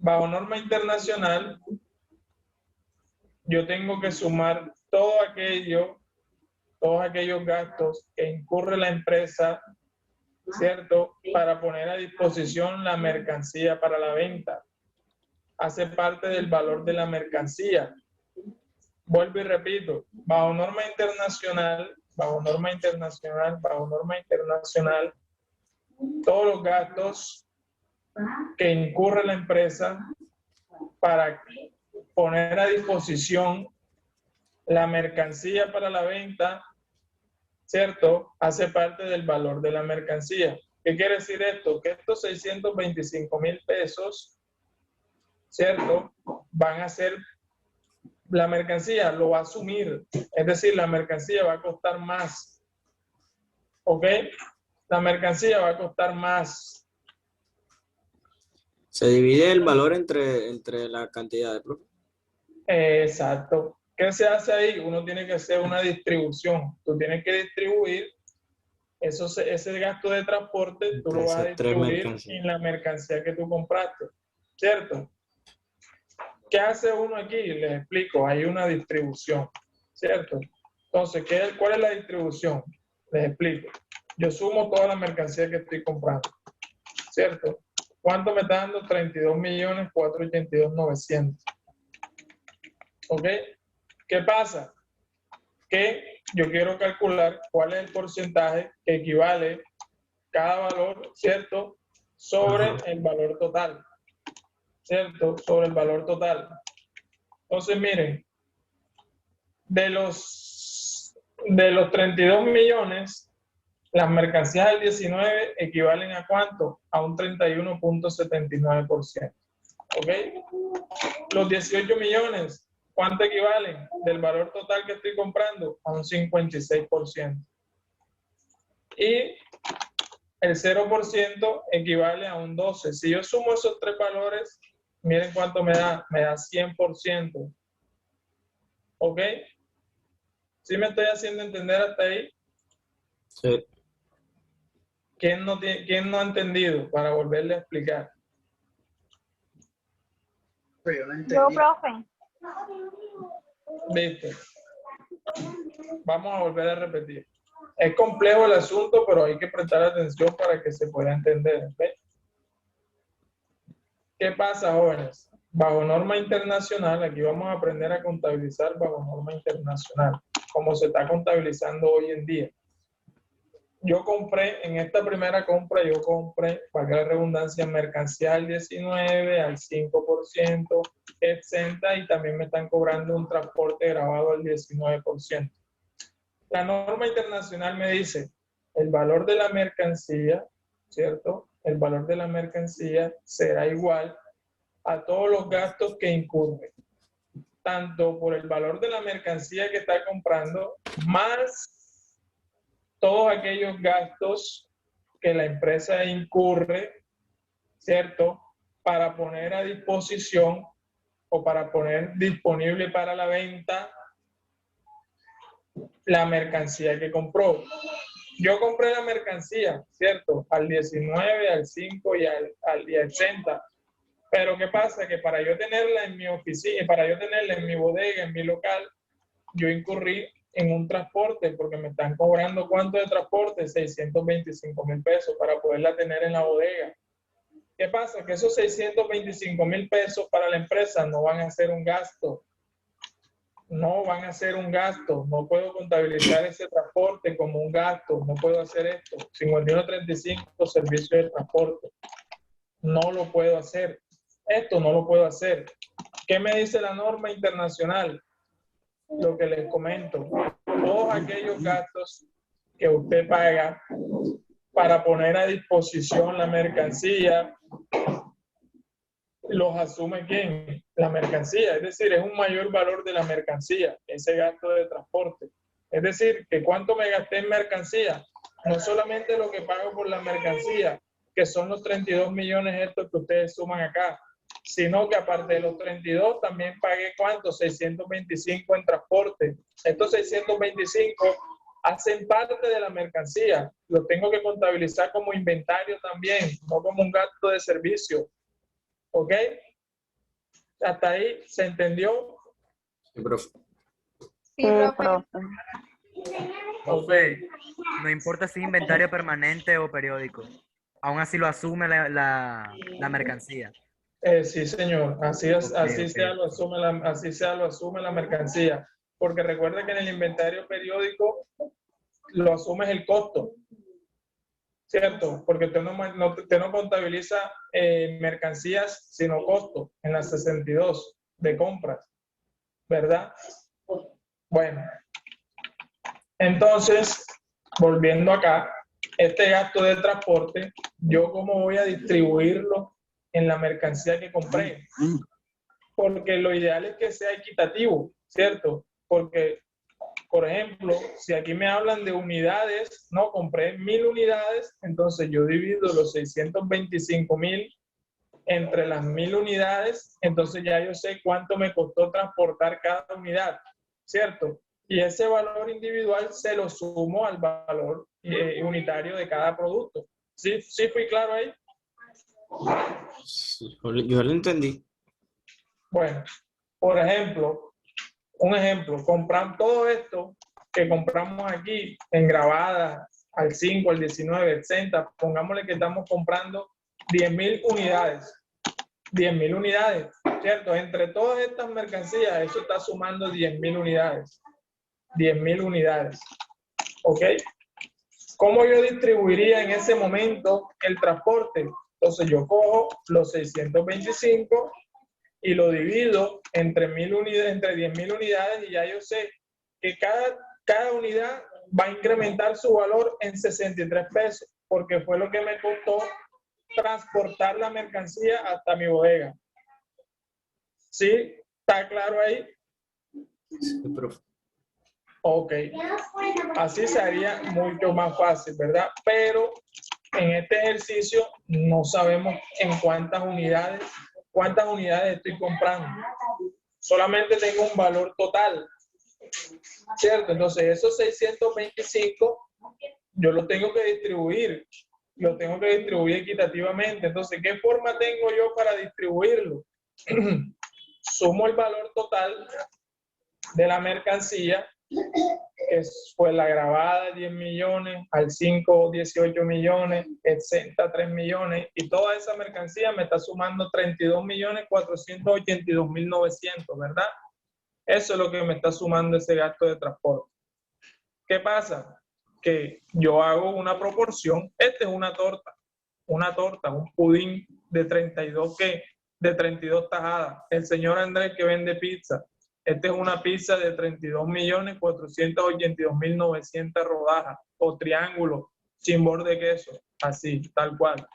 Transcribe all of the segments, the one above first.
bajo norma internacional, yo tengo que sumar todos aquellos gastos que incurre la empresa, ¿cierto? Para poner a disposición la mercancía para la venta. Hace parte del valor de la mercancía. Vuelvo y repito, bajo norma internacional, todos los gastos que incurre la empresa para poner a disposición la mercancía para la venta, ¿cierto? Hace parte del valor de la mercancía. ¿Qué quiere decir esto? Que estos 625,000 pesos, ¿cierto? Van a ser, la mercancía lo va a asumir, es decir, la mercancía va a costar más, ¿ok? La mercancía va a costar más. Se divide el valor entre la cantidad de productos. Exacto. ¿Qué se hace ahí? Uno tiene que hacer una distribución. Tú tienes que distribuir ese gasto de transporte, tú lo vas a distribuir en la mercancía que tú compraste, ¿cierto? ¿Qué hace uno aquí? Les explico, hay una distribución, ¿cierto? Entonces, ¿cuál es la distribución? Les explico. Yo sumo toda la mercancía que estoy comprando, ¿cierto? ¿Cuánto me está dando? 32.482.900. ¿Ok? ¿Qué pasa? Que yo quiero calcular cuál es el porcentaje que equivale cada valor, ¿cierto? Sobre el valor total, ¿cierto? Sobre el valor total. Entonces, miren, de los 32 millones, las mercancías del 19 equivalen a ¿cuánto? A un 31.79%. ¿Ok? Los 18 millones, ¿cuánto equivalen del valor total que estoy comprando? A un 56%. Y el 0% equivale a un 12%. Si yo sumo esos tres valores, miren cuánto me da. Me da 100%. ¿Ok? ¿Sí me estoy haciendo entender hasta ahí? Sí. ¿Quién no ha entendido? Para volverle a explicar. Yo, profe. ¿Viste? Vamos a volver a repetir. Es complejo el asunto, pero hay que prestar atención para que se pueda entender. ¿Ve? ¿Qué pasa, jóvenes? Bajo norma internacional, aquí vamos a aprender a contabilizar bajo norma internacional, como se está contabilizando hoy en día. Yo compré, en esta primera compra, para la redundancia, mercancía al 19, al 5%, exenta, y también me están cobrando un transporte grabado al 19%. La norma internacional me dice, el valor de la mercancía, ¿cierto? El valor de la mercancía será igual a todos los gastos que incurren, tanto por el valor de la mercancía que está comprando, más todos aquellos gastos que la empresa incurre, ¿cierto? Para poner a disposición o para poner disponible para la venta la mercancía que compró. Yo compré la mercancía, ¿cierto? Al 19, al 5 y al 80. Pero ¿qué pasa? Que para yo tenerla en mi oficina, para yo tenerla en mi bodega, en mi local, yo incurrí en un transporte porque me están cobrando ¿cuánto de transporte? 625,000 pesos para poderla tener en la bodega. ¿Qué pasa? Que esos 625,000 pesos para la empresa no van a ser un gasto. No van a ser un gasto. No puedo contabilizar ese transporte como un gasto. No puedo hacer esto. 5135, servicio de transporte. No lo puedo hacer. Esto no lo puedo hacer. ¿Qué me dice la norma internacional? Lo que les comento. Todos aquellos gastos que usted paga para poner a disposición la mercancía, los asume ¿quién? La mercancía. Es decir, es un mayor valor de la mercancía, ese gasto de transporte. Es decir, que cuánto me gasté en mercancía, no solamente lo que pago por la mercancía, que son los 32 millones estos que ustedes suman acá, sino que aparte de los 32 también pagué ¿cuánto? 625 en transporte. Estos 625 hacen parte de la mercancía. Lo tengo que contabilizar como inventario también, no como un gasto de servicio. ¿Ok? ¿Hasta ahí se entendió? Sí, profe. Sí, profe. Profe, no importa si es inventario permanente o periódico. Aún así lo asume la mercancía. Sí, señor. Así es, Ok, así ok. sea, así sea, lo asume la mercancía. Porque recuerda que en el inventario periódico lo asumes el costo, ¿cierto? Porque usted no contabiliza mercancías, sino costo en la 62 de compras, ¿verdad? Bueno, entonces, volviendo acá, este gasto de transporte, ¿yo cómo voy a distribuirlo en la mercancía que compré? Porque lo ideal es que sea equitativo, ¿cierto? Porque, por ejemplo, si aquí me hablan de unidades, no, compré 1000 unidades, entonces yo divido los 625.000 entre las 1000 unidades, entonces ya yo sé cuánto me costó transportar cada unidad, ¿cierto? Y ese valor individual se lo sumo al valor unitario de cada producto. ¿Sí, sí fui claro ahí? Sí, yo lo entendí. Bueno, por ejemplo, un ejemplo, comprar todo esto que compramos aquí en grabada al 5, al 19, al 60, pongámosle que estamos comprando 10.000 unidades. 10.000 unidades, ¿cierto? Entre todas estas mercancías, eso está sumando 10.000 unidades. 10.000 unidades, ¿ok? ¿Cómo yo distribuiría en ese momento el transporte? Entonces yo cojo los 625 y lo divido entre 1000 unidades, entre 10.000 unidades y ya yo sé que cada unidad va a incrementar su valor en 63 pesos porque fue lo que me costó transportar la mercancía hasta mi bodega. ¿Sí? ¿Está claro ahí? Sí, profe. Ok. Así sería mucho más fácil, ¿verdad? Pero en este ejercicio no sabemos en cuántas unidades estoy comprando. Solamente tengo un valor total, ¿cierto? Entonces, esos 625 yo los tengo que distribuir. Los tengo que distribuir equitativamente. Entonces, ¿qué forma tengo yo para distribuirlo? Sumo el valor total de la mercancía, que fue la grabada 10 millones, al 5 18 millones, el 3 millones, y toda esa mercancía me está sumando 32.482.900, ¿verdad? Eso es lo que me está sumando ese gasto de transporte. ¿Qué pasa? Que yo hago una proporción. Esta es una torta, un pudín de 32, ¿qué? De 32 tajadas. El señor Andrés que vende pizza. Esta es una pizza de 32.482.900 rodajas o triángulo sin borde de queso. Así, tal cual.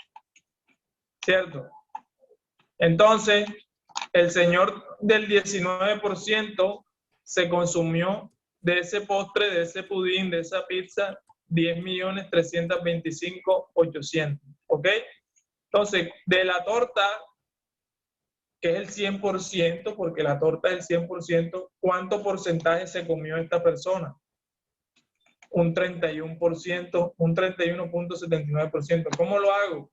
¿Cierto? Entonces, el señor del 19% se consumió de ese postre, de ese pudín, de esa pizza, 10.325.800. ¿Ok? Entonces, de la torta, que es el 100%, porque la torta es el 100%, ¿cuánto porcentaje se comió esta persona? Un 31%, un 31.79%. ¿Cómo lo hago?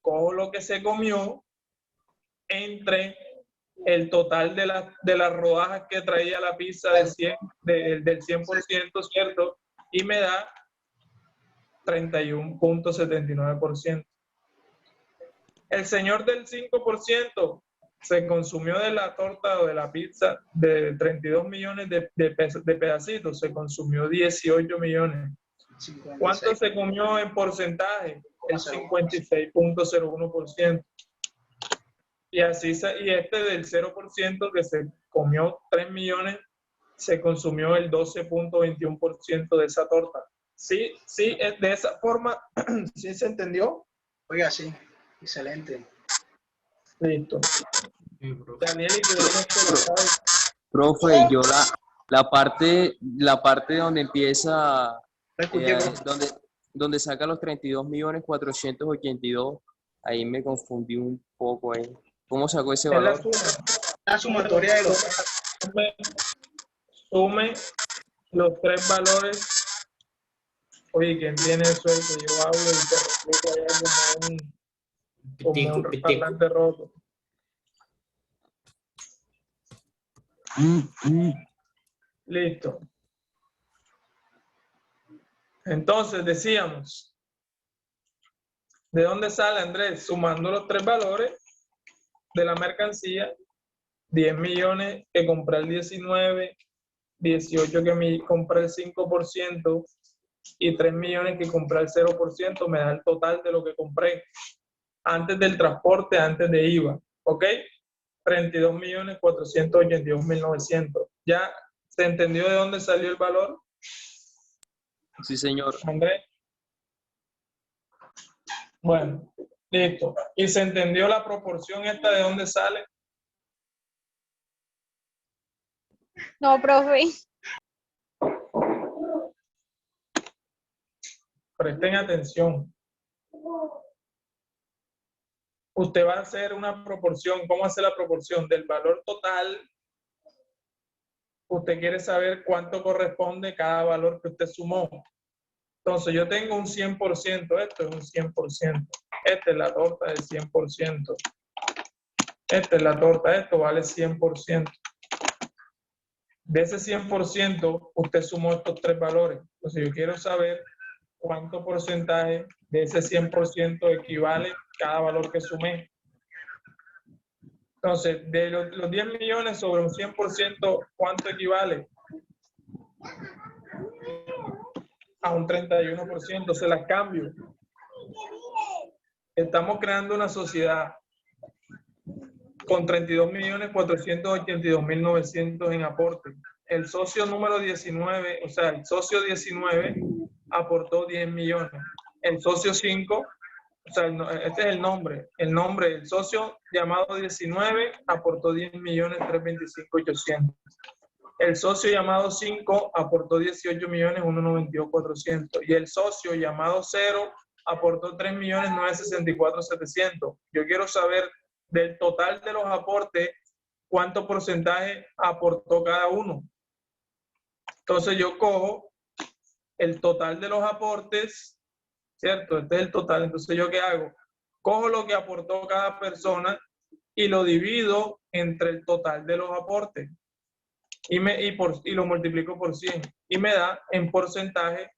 Cojo lo que se comió entre el total de las rodajas que traía la pizza del 100%, ¿cierto? Y me da 31.79%. El señor del 5% se consumió de la torta o de la pizza de 32 millones de pedacitos, se consumió 18 millones. ¿Cuánto se comió en porcentaje? El 56.01%. Y así y este del 0% que se comió 3 millones, se consumió el 12.21% de esa torta. Sí, sí, de esa forma, ¿sí se entendió? Oiga, sí, excelente. Listo. Sí, profe. Daniel, y tú tienes que lo sabes. Profe, yo la parte donde empieza, Lo escuché, profe. donde saca los 32.482.000, ahí me confundí un poco ahí. ¿Cómo sacó ese Es la valor? suma. La sumatoria de los... Sume los tres valores. Oye, ¿quién tiene eso? Que yo hablo y te explico allá como un Pitico. parlante roto. Listo. Entonces decíamos, ¿de dónde sale, Andrés? Sumando los tres valores de la mercancía, 10 millones que compré el 19, 18 que me compré el 5% y 3 millones que compré el 0%, me da el total de lo que compré antes del transporte, antes de IVA, ¿ok? 32.482.900. ¿Ya se entendió de dónde salió el valor, Sí, señor. Andrés? Bueno, listo. ¿Y se entendió la proporción esta de dónde sale? No, profe. Presten atención. Usted va a hacer una proporción. ¿Cómo hace la proporción? Del valor total. Usted quiere saber cuánto corresponde cada valor que usted sumó. Entonces, yo tengo un 100%. Esto es un 100%. Esta es la torta del 100%. Esta es la torta. Esto vale 100%. De ese 100%, usted sumó estos tres valores. Entonces, yo quiero saber cuánto porcentaje de ese 100% equivale cada valor que sumé. Entonces, de los 10 millones sobre un 100%, ¿cuánto equivale? A un 31%. Se las cambio. Estamos creando una sociedad con 32.482.900 en aporte. El socio número 19, o sea, el socio 19 aportó 10 millones. El socio 5, o sea, este es el nombre, el socio llamado 19 aportó 10.325.800. El socio llamado 5 aportó 18.192.400 y el socio llamado 0 aportó 3.964.700. Yo quiero saber del total de los aportes cuánto porcentaje aportó cada uno. Entonces yo cojo el total de los aportes, ¿cierto? Este es el total. Entonces, ¿yo qué hago? Cojo lo que aportó cada persona y lo divido entre el total de los aportes. Y lo multiplico por 100. Y me da en porcentaje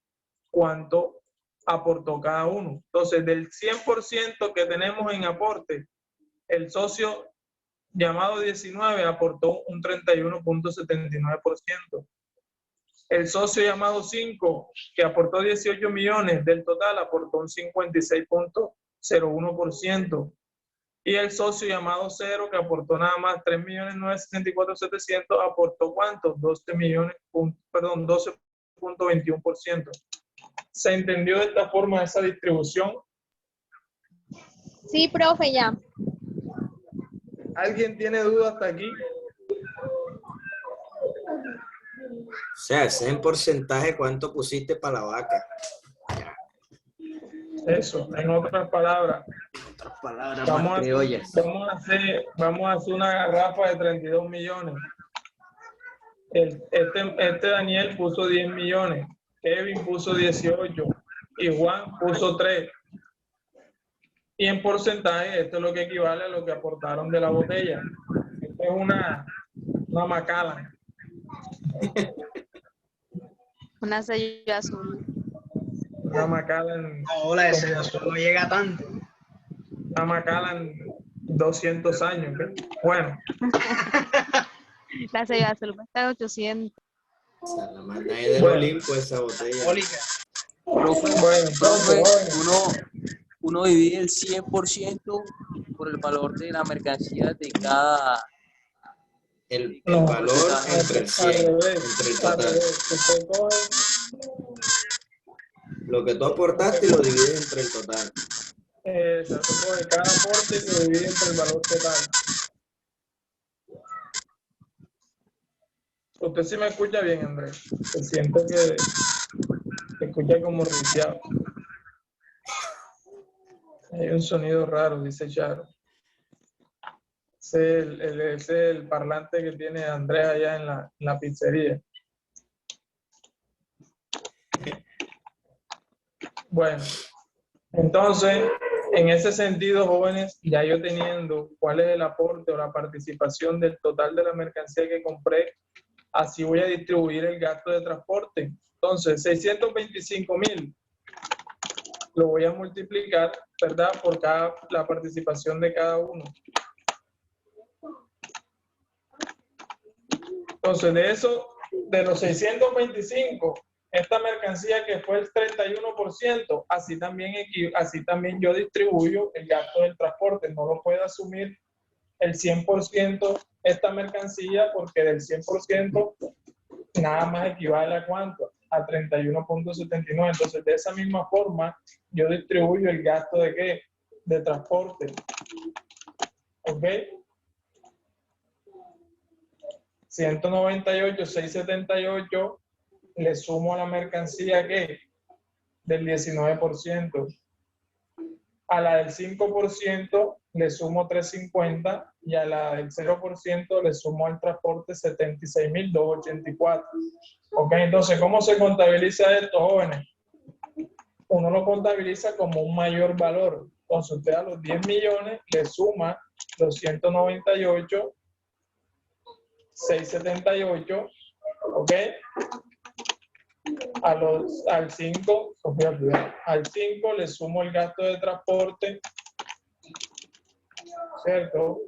cuánto aportó cada uno. Entonces, del 100% que tenemos en aporte, el socio llamado 19 aportó un 31.79%. El socio llamado 5, que aportó 18 millones del total, aportó un 56.01%. Y el socio llamado 0, que aportó nada más 3.964.700, aportó ¿cuánto? 12.21%. ¿Se entendió de esta forma esa distribución? Sí, profe, ya. ¿Alguien tiene duda hasta aquí? O sea, ese es en porcentaje cuánto pusiste para la vaca. Eso, en otras palabras. Otras palabras Vamos más a criollas. hacer una garrafa de 32 millones. Este Daniel puso 10 millones, Kevin puso 18 y Juan puso 3. Y en porcentaje, esto es lo que equivale a lo que aportaron de la botella. Esto es una Macallan. Una sello azul. Una Macallan. No, la de sello azul no llega tanto. Una Macallan 200 años. ¿Ves? Bueno. La sello azul cuesta 800. O sea, la manda ahí del Olimpo esa botella. Mónica. Profe, Bueno, profe, entonces, uno divide el 100% por el valor de la mercancía de cada... El no, valor entre el al 100, revés, entre el al total. revés. Usted coge Lo que tú aportaste lo divides entre el total. se coge cada aporte y lo divide entre el valor total. Usted sí me escucha bien, Andrés. Se siente que se escucha como riciado. Hay un sonido raro, dice Charo. Ese es el parlante que tiene Andrés allá en la pizzería. Bueno, entonces, En ese sentido, jóvenes, ya yo teniendo cuál es el aporte o la participación del total de la mercancía que compré, así voy a distribuir el gasto de transporte. Entonces, 625.000 lo voy a multiplicar, ¿verdad? Por la participación de cada uno. Entonces, de los 625, esta mercancía que fue el 31%, así también yo distribuyo el gasto del transporte. No lo puedo asumir el 100% esta mercancía, porque del 100% nada más equivale a ¿cuánto? A 31.79. Entonces, de esa misma forma, yo distribuyo el gasto de ¿qué? De transporte. ¿Ok? 198.678 le sumo a la mercancía ¿qué? Del 19%. A la del 5% le sumo 350 y a la del 0% le sumo al transporte 76.284. ¿Ok? Entonces, ¿cómo se contabiliza esto, jóvenes? Uno lo contabiliza como un mayor valor. Entonces, usted a los 10 millones le suma los 198.678, ¿ok? Al 5 le sumo el gasto de transporte, ¿cierto?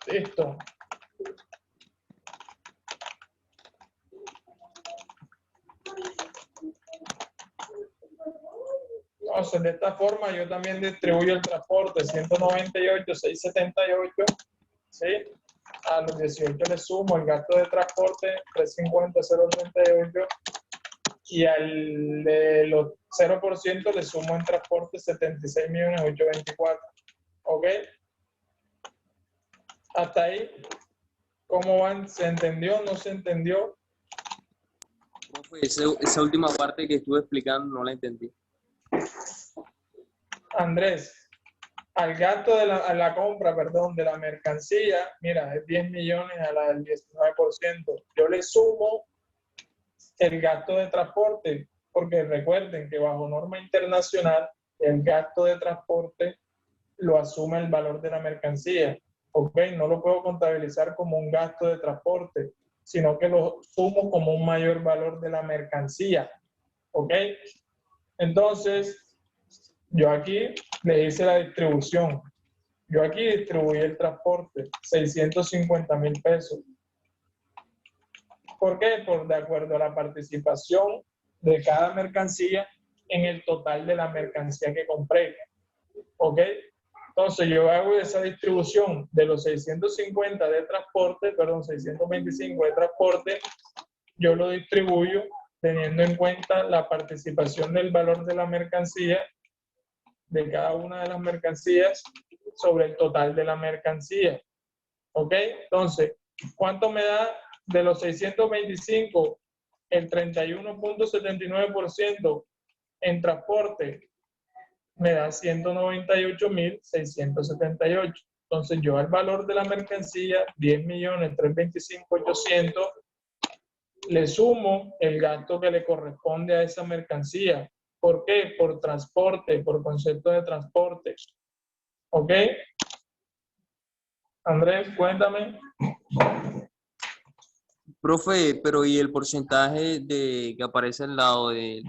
Listo. Entonces, de esta forma yo también distribuyo el transporte, 198.678, ¿sí? A los 18 le sumo el gasto de transporte, 350.038, y al de los 0% le sumo en transporte 76.824. ¿Ok? Hasta ahí, ¿cómo van? ¿Se entendió? ¿No se entendió? Profe, esa última parte que estuve explicando no la entendí. Andrés, al gasto a la compra, perdón, de la mercancía, mira, es 10 millones a la del 19%. Yo le sumo el gasto de transporte, porque recuerden que bajo norma internacional, el gasto de transporte lo asume el valor de la mercancía. ¿Ok? No lo puedo contabilizar como un gasto de transporte, sino que lo sumo como un mayor valor de la mercancía. ¿Ok? Entonces, yo aquí le hice la distribución. Yo aquí distribuí el transporte, 650.000 pesos. ¿Por qué? Por de acuerdo a la participación de cada mercancía en el total de la mercancía que compré. ¿Ok? Entonces yo hago esa distribución de los 650 de transporte, perdón, 625 de transporte, yo lo distribuyo teniendo en cuenta la participación del valor de la mercancía, de cada una de las mercancías, sobre el total de la mercancía. ¿Ok? Entonces, ¿cuánto me da de los 625? El 31.79% en transporte me da 198.678. Entonces, yo al valor de la mercancía, 10.325.800, le sumo el gasto que le corresponde a esa mercancía. ¿Por qué? Por transporte, por concepto de transporte. ¿Ok? Andrés, cuéntame. Profe, pero ¿y el porcentaje que aparece al lado de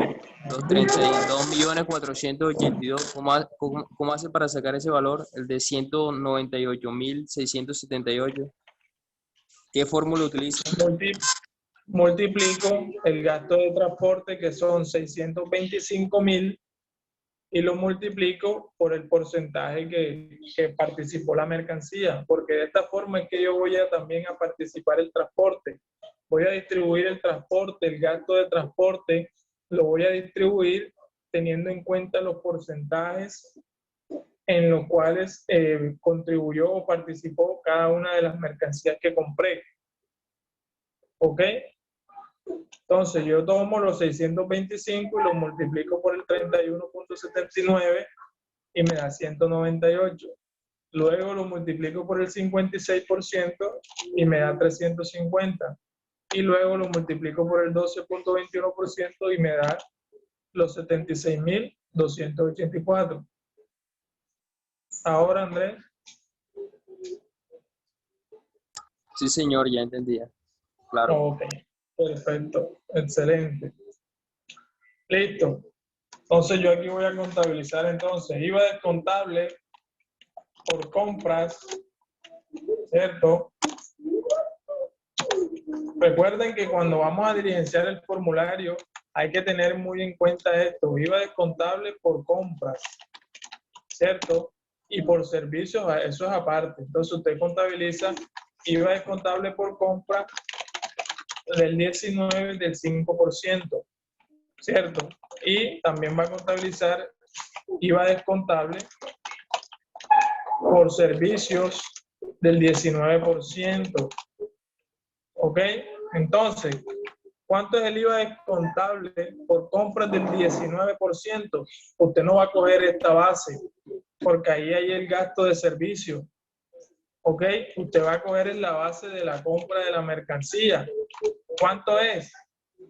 los 32.482.000, cómo hace para sacar ese valor, el de 198.678? ¿Qué fórmula utiliza? Multiplico el gasto de transporte, que son 625.000, y lo multiplico por el porcentaje que participó la mercancía, porque de esta forma es que yo voy a también a participar el transporte. Voy a distribuir el transporte, el gasto de transporte, lo voy a distribuir teniendo en cuenta los porcentajes en los cuales contribuyó o participó cada una de las mercancías que compré. ¿Ok? Entonces yo tomo los 625 y los multiplico por el 31.79 y me da 198. Luego lo multiplico por el 56% y me da 350. Y luego lo multiplico por el 12.21% y me da los 76.284. Ahora, Andrés. Sí, señor, ya entendía. Claro. Ok, perfecto, excelente. Listo. Entonces yo aquí voy a contabilizar entonces IVA descontable por compras, ¿cierto? Recuerden que cuando vamos a diligenciar el formulario hay que tener muy en cuenta esto, IVA descontable por compras, ¿cierto? Y por servicios, eso es aparte. Entonces usted contabiliza IVA descontable por compra del 19 del 5%, ¿cierto? Y también va a contabilizar IVA descontable por servicios del 19%. ¿Ok? Entonces, ¿cuánto es el IVA descontable por compras del 19%? Usted no va a coger esta base, porque ahí hay el gasto de servicio. ¿Ok? Usted va a coger en la base de la compra de la mercancía. ¿Cuánto es?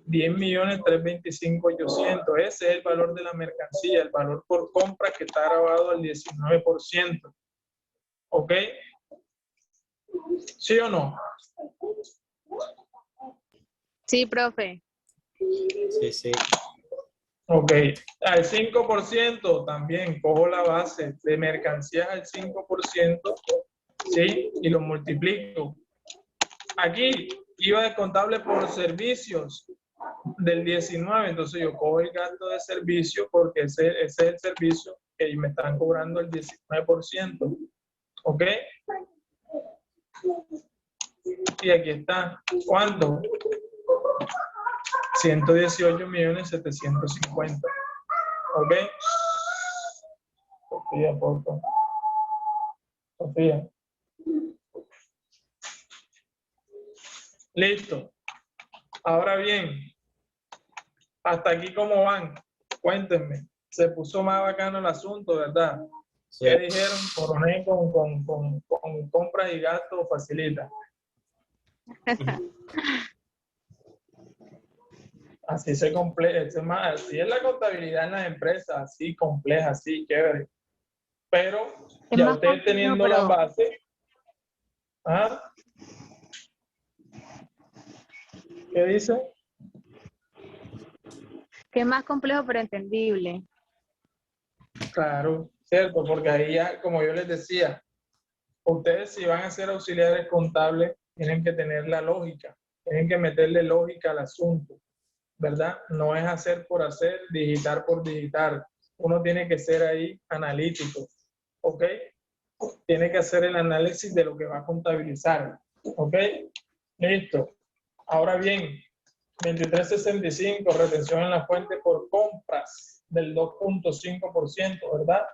10.325.800. Ese es el valor de la mercancía, el valor por compra que está grabado al 19%. ¿Ok? ¿Sí o no? Sí, profe. Sí, sí. Ok. Al 5% también cojo la base de mercancías al 5%, ¿sí? Y lo multiplico. Aquí, IVA descontable por servicios del 19, entonces yo cojo el gasto de servicio porque ese es el servicio que me están cobrando el 19%. ¿Ok? Y aquí está. ¿Cuánto? 118.750.000. ¿Ok? Sofía, por favor. Sofía. Listo. Ahora bien, hasta aquí cómo van. Cuéntenme. Se puso más bacano el asunto, ¿verdad? Sí. ¿Qué dijeron? Coronel con compras y gastos facilita. Así se compleja, así es la contabilidad en las empresas, así compleja, así chévere. Pero Es ya más ustedes complejo, teniendo la pero base, ¿ah? ¿Qué dice? que es más complejo, pero entendible. Claro, cierto, porque ahí ya, como yo les decía, ustedes si van a ser auxiliares contables, tienen que tener la lógica, tienen que meterle lógica al asunto, ¿verdad? No es hacer por hacer, digitar por digitar. Uno tiene que ser ahí analítico, ¿ok? Tiene que hacer el análisis de lo que va a contabilizar, ¿ok? Listo. Ahora bien, 2365, retención en la fuente por compras del 2.5%, ¿verdad?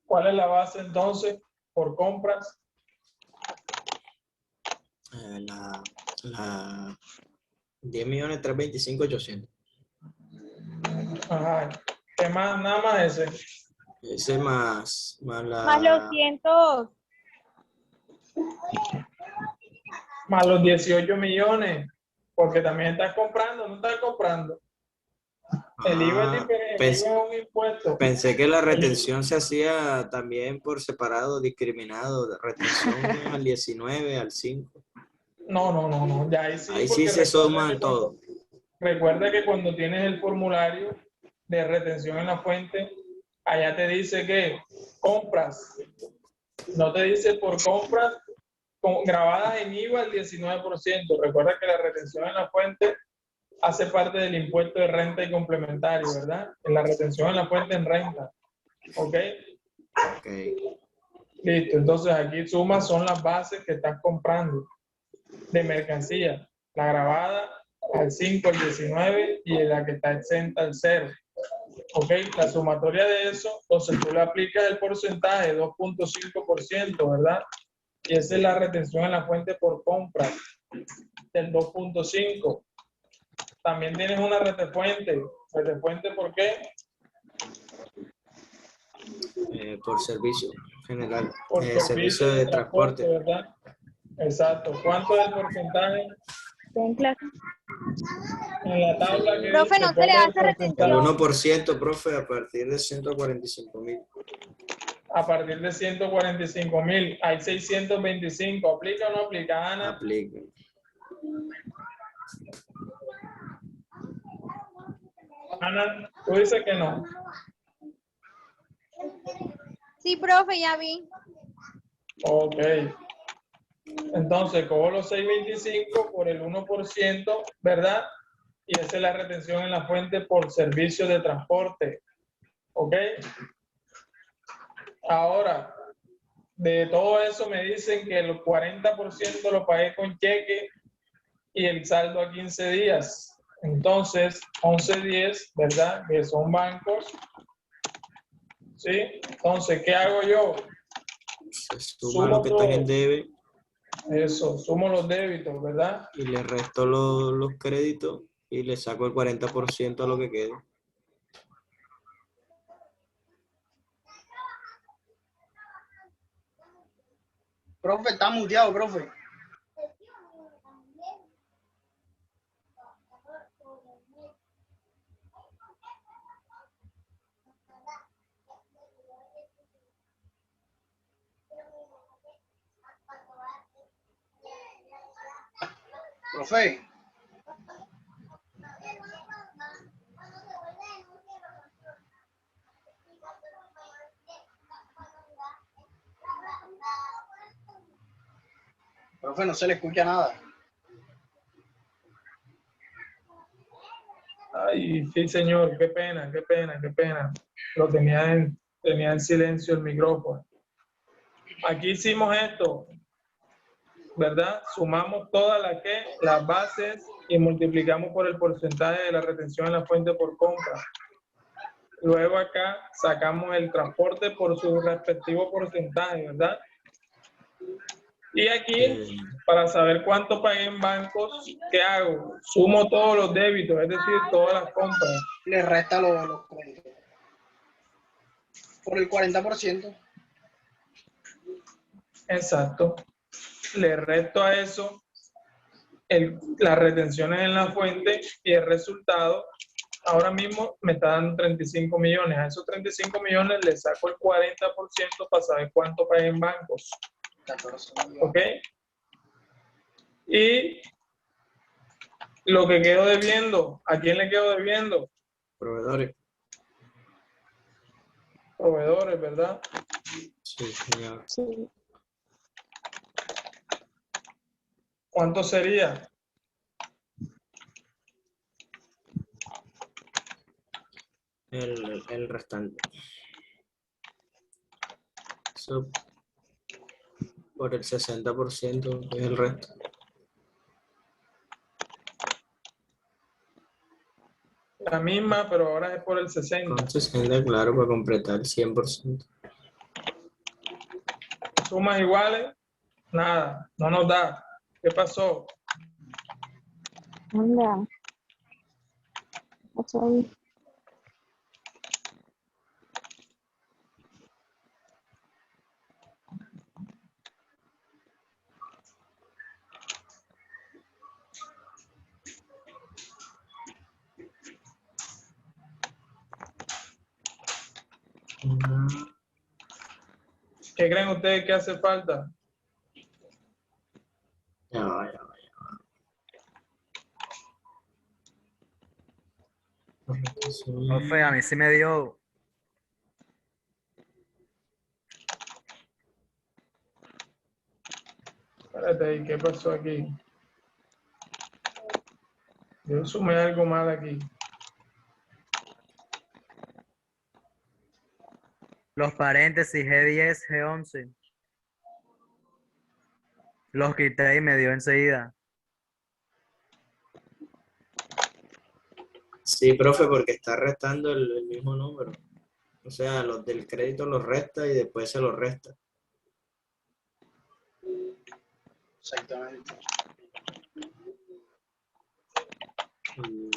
¿Cuál es la base entonces por compras? La 10.325.800. Ajá. ¿Qué más? Nada más ese. Ese más Más los la... 100. Más los 18 millones. Porque también estás comprando, no estás comprando. El IVA es diferente, el IVA es un impuesto. Pensé que la retención se hacía también por separado, discriminado, de retención al 19, al 5. No. Ya ahí sí, Ahí sí porque se suman todo. recuerda que cuando tienes el formulario de retención en la fuente, allá te dice que compras. No te dice por compras grabadas en IVA al 19%. Recuerda que la retención en la fuente hace parte del impuesto de renta y complementario, ¿verdad? En la retención en la fuente en renta. ¿Ok? Ok. Listo. Entonces aquí sumas son las bases que estás comprando de mercancía. La grabada al 5 al 19 y la que está exenta al 0. ¿Ok? La sumatoria de eso, entonces tú le aplicas el porcentaje 2.5%, ¿verdad? Y esa es la retención en la fuente por compra del 2.5. También tienes una retefuente. ¿Retefuente por qué? Por servicio general. Por Servicio de transporte. ¿verdad? Exacto. ¿Cuánto es el porcentaje? ¿Está en clase? En la tabla que Profe, dice, no se ¿cuál le es el hace El porcentaje? retención. 1%, profe, a partir de 145.000. A partir de 145.000, hay 625. ¿Aplica o no aplica, Ana? Aplica. Ana, tú dices que no. Sí, profe, ya vi. Ok. Entonces, cojo los 625 por el 1%, ¿verdad? Y esa es la retención en la fuente por servicio de transporte. ¿Ok? Ahora, de todo eso me dicen que el 40% lo pagué con cheque y el saldo a 15 días. Entonces, 11.10, ¿verdad? Que son bancos. ¿Sí? Entonces, ¿qué hago yo? Se suma lo que está en el debe Eso, sumo los débitos, ¿verdad? y le resto los créditos y le saco el 40% a lo que quede. Profe, está muteado, profe. Profe. Profe, no se le escucha nada. Ay, sí, señor, qué pena, qué pena, qué pena. Lo tenía en silencio el micrófono. Aquí hicimos esto, ¿verdad? Sumamos todas las bases y multiplicamos por el porcentaje de la retención en la fuente por compra. Luego acá sacamos el transporte por su respectivo porcentaje, ¿verdad? Y aquí, para saber cuánto pagué en bancos, ¿qué hago? Sumo todos los débitos, es decir, todas las compras. Le resta los créditos. Por el 40%. Exacto. Le resto a eso las retenciones en la fuente y el resultado ahora mismo me está dando 35 millones. A esos 35 millones le saco el 40% para saber cuánto pagué en bancos. 14 millones. ¿Ok? Y lo que quedo debiendo, ¿a quién le quedo debiendo? Proveedores. Proveedores, ¿verdad? Sí, señor. Sí. ¿Cuánto sería? El restante. Eso por el 60% es el resto. La misma, pero ahora es por el 60. Con 60, claro, para completar el 100%. Sumas iguales, nada, no nos da. ¿Qué pasó? Anda. Pasó ahí. ¿Qué creen ustedes que hace falta? Ya va, ya va. Profe, a mí sí me dio. Espérate, ¿qué pasó aquí? Yo sumé algo mal aquí. Los paréntesis G10, G11. Los quité y me dio enseguida. Sí, profe, porque está restando el mismo número. O sea, los del crédito los resta y después se los resta. Exactamente. Mm,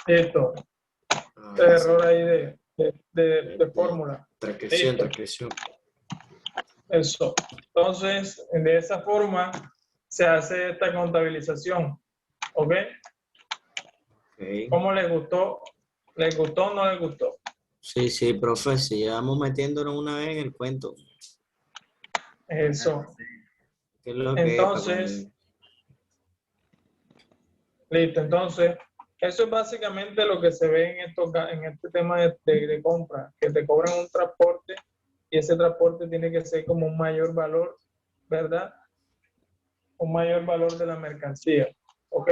Listo. ah, El sí. error ahí de fórmula. Transcripción, Listo. transcripción. Eso. Entonces, de esa forma se hace esta contabilización. ¿Ok? Ok. ¿Cómo les gustó? ¿Les gustó o no les gustó? Sí, sí, profe, sí, ya vamos metiéndonos una vez en el cuento. Eso. ¿Qué es lo que es? Entonces, listo. Entonces, eso es básicamente lo que se ve en este tema de compra, que te cobran un transporte y ese transporte tiene que ser como un mayor valor, ¿verdad? Un mayor valor de la mercancía, ¿ok?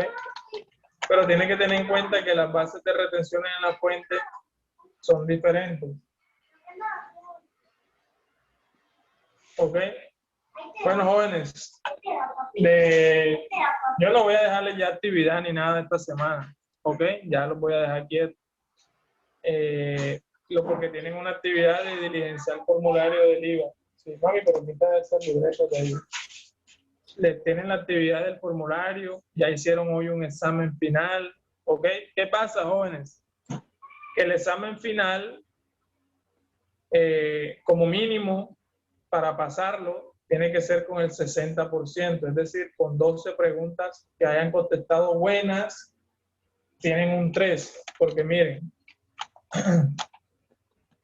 Pero tiene que tener en cuenta que las bases de retenciones en la fuente son diferentes. ¿Ok? Bueno, jóvenes, yo no voy a dejarles ya actividad ni nada esta semana, ¿ok? Ya los voy a dejar quietos. Porque tienen una actividad de diligenciar el formulario del IVA. Sí, mami, pero quita esa libreta de ahí. Les tienen la actividad del formulario, ya hicieron hoy un examen final, ¿ok? ¿Qué pasa, jóvenes? Que el examen final, como mínimo, para pasarlo, tiene que ser con el 60%, es decir, con 12 preguntas que hayan contestado buenas, tienen un 3, porque miren,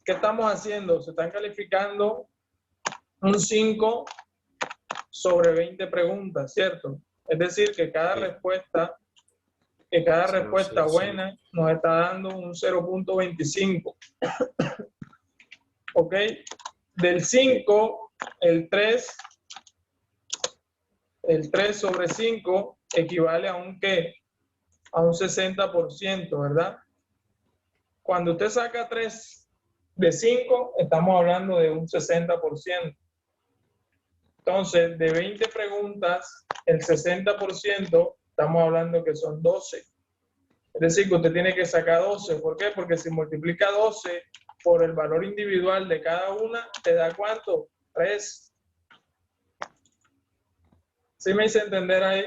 ¿qué estamos haciendo? Se están calificando un 5 sobre 20 preguntas, ¿cierto? Es decir, que cada Sí. respuesta Sí. buena nos está dando un 0.25. ¿Ok? Del 5, el 3 sobre 5 equivale a un ¿qué? A un 60%, ¿verdad? Cuando usted saca 3 de 5, estamos hablando de un 60%. Entonces, de 20 preguntas, el 60%, estamos hablando que son 12. Es decir, que usted tiene que sacar 12. ¿Por qué? Porque si multiplica 12 por el valor individual de cada una, ¿te da cuánto? 3. ¿Sí me hice entender ahí?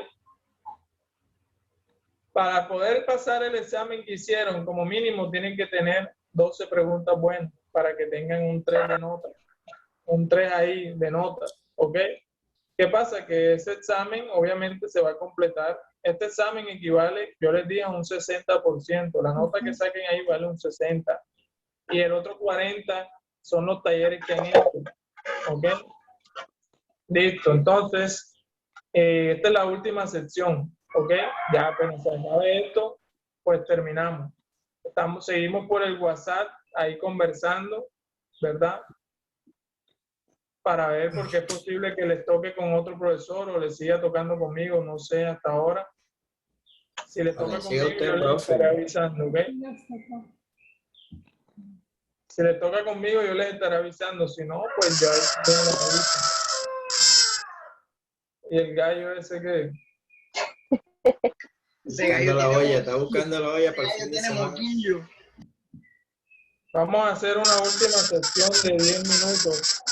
Para poder pasar el examen que hicieron, como mínimo tienen que tener 12 preguntas buenas para que tengan un 3 de nota. Un 3 ahí de nota, ¿ok? ¿Qué pasa? Que ese examen obviamente se va a completar. Este examen equivale, yo les dije, a un 60%. La nota que saquen ahí vale un 60%. Y el otro 40% son los talleres que han hecho, ¿ok? Listo, entonces, esta es la última sección, ¿ok? Ya apenas se acabe esto, pues terminamos. Seguimos por el WhatsApp ahí conversando, ¿verdad? Para ver por qué es posible que les toque con otro profesor o les siga tocando conmigo, no sé hasta ahora. Si les toca Siga conmigo, usted, yo les profe. estaré avisando, ¿ok? Si les toca conmigo, yo les estaré avisando. Si no, pues ya les aviso. Y el gallo ese que... Ese gallo Buscando la tiene olla, está moquillo. buscando la olla para el Ese fin gallo de tiene semana. moquillo. Vamos a hacer una última sesión de 10 minutos.